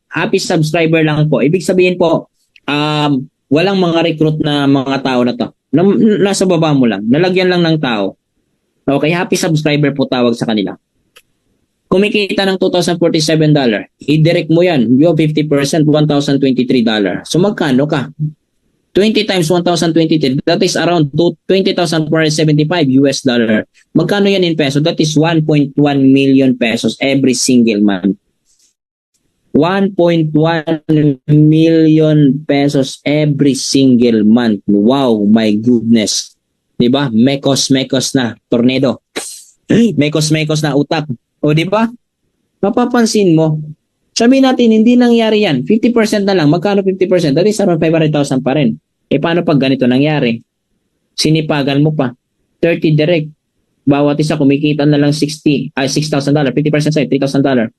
happy subscriber lang po. Ibig sabihin po, walang mga recruit na mga tao na to. Nasa baba mo lang. Nalagyan lang ng tao. Okay, happy subscriber po tawag sa kanila. Kumikita ng $2,047, i-direct mo yan. You have 50%, $1,023. So magkano ka? 20 times 1,023, that is around $20,475. Magkano yan in peso? That is 1.1 million pesos every single month. 1.1 million pesos every single month. Wow, my goodness. Diba? Mekos na tornado. Mekos na utak. O diba? Mapapansin mo, sabihin natin, hindi nangyari yan. 50% na lang. Magkano 50%? That is around 500,000 pa rin. Eh paano pag ganito nangyari? Sinipagan mo pa. 30 direct. Bawat isa kumikita na lang $6,000. 50% sa'yo, $3,000.